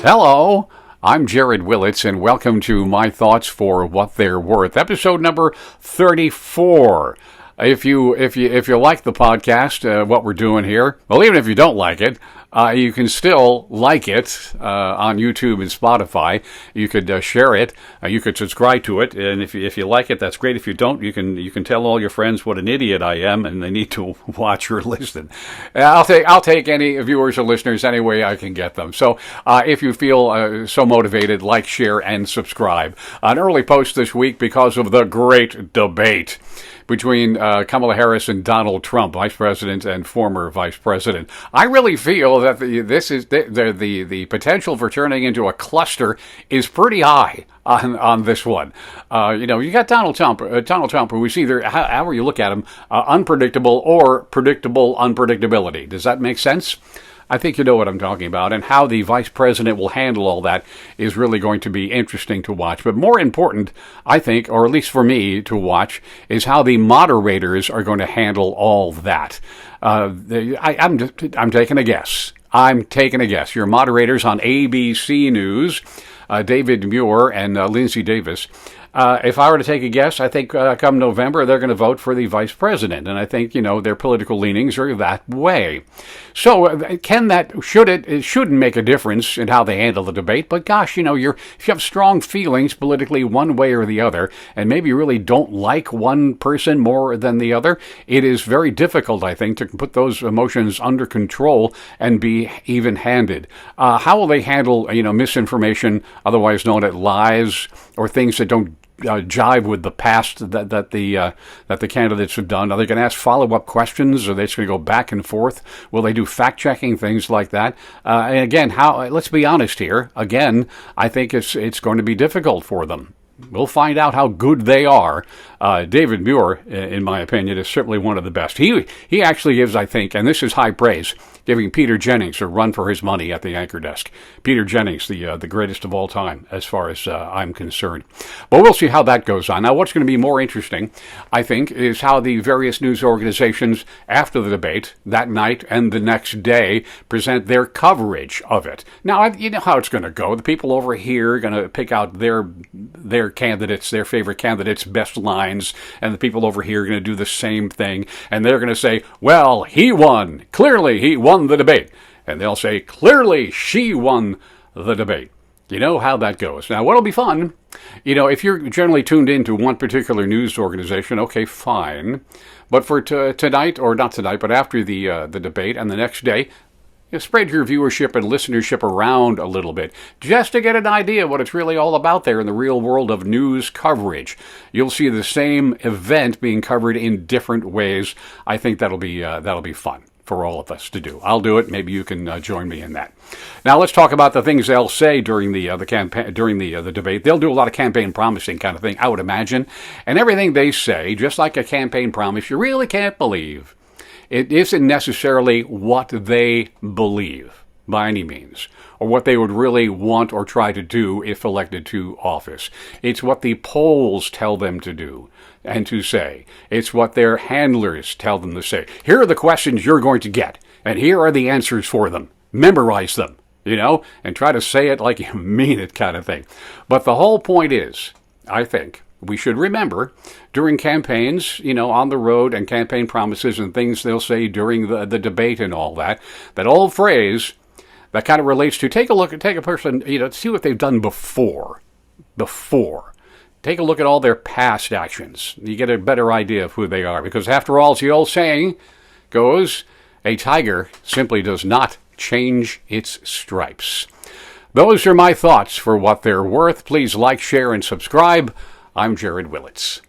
Hello, I'm Jared Willits, and welcome to My Thoughts for What They're Worth, episode number 34. If you like the podcast, what we're doing here, well, even if you don't like it, you can still like it on YouTube and Spotify. You could share it. You could subscribe to it, and if you like it, that's great. If you don't, you can tell all your friends what an idiot I am, and they need to watch or listen. I'll take any viewers or listeners any way I can get them. So if you feel so motivated, like, share, and subscribe. An early post this week because of the great debate between Kamala Harris and Donald Trump, Vice President and former Vice President. I really feel that the potential for turning into a cluster is pretty high on this one. You got Donald Trump, who is either, however you look at him, unpredictable or predictable unpredictability. Does that make sense? I think you know what I'm talking about, and how the vice president will handle all that is really going to be interesting to watch. But more important, I think, or at least for me to watch, is how the moderators are going to handle all that. I'm taking a guess. Your moderators on ABC News, David Muir and Lindsay Davis. If I were to take a guess, I think come November they're going to vote for the vice president, and I think their political leanings are that way. So it shouldn't make a difference in how they handle the debate. But gosh, if you have strong feelings politically one way or the other, and maybe you really don't like one person more than the other, it is very difficult, I think, to put those emotions under control and be even-handed. How will they handle misinformation, otherwise known as lies, or things that don't jive with the past that the candidates have done? Are they going to ask follow-up questions? Are they just going to go back and forth? Will they do fact-checking, things like that? And again, let's be honest here. Again, I think it's going to be difficult for them. We'll find out how good they are. David Muir, in my opinion, is certainly one of the best. He actually gives, I think, and this is high praise, giving Peter Jennings a run for his money at the anchor desk. Peter Jennings, the greatest of all time, as far as I'm concerned. But we'll see how that goes on. Now, what's going to be more interesting, I think, is how the various news organizations after the debate, that night and the next day, present their coverage of it. Now, you know how it's going to go. The people over here are going to pick out their candidates, their favorite candidates' best lines, and the people over here are going to do the same thing, and they're going to say, well, he won. Clearly, he won the debate. And they'll say, clearly, she won the debate. You know how that goes. Now, what'll be fun, if you're generally tuned into one particular news organization, okay, fine. But for tonight, or not tonight, but after the debate and the next day, spread your viewership and listenership around a little bit, just to get an idea of what it's really all about there in the real world of news coverage. You'll see the same event being covered in different ways. I think that'll be fun for all of us to do. I'll do it. Maybe you can join me in that. Now let's talk about the things they'll say during the campaign, during the debate. They'll do a lot of campaign promising kind of thing, I would imagine, and everything they say, just like a campaign promise, you really can't believe. It isn't necessarily what they believe by any means, or what they would really want or try to do if elected to office. It's what the polls tell them to do and to say. It's what their handlers tell them to say. Here are the questions you're going to get, and here are the answers for them. Memorize them, and try to say it like you mean it kind of thing. But the whole point is, I think, we should remember during campaigns, on the road, and campaign promises and things they'll say during the debate and all that old phrase that kind of relates to take a person, see what they've done before. Take a look at all their past actions. You get a better idea of who they are. Because after all, as the old saying goes, a tiger simply does not change its stripes. Those are my thoughts for what they're worth. Please like, share, and subscribe. I'm Jared Willits.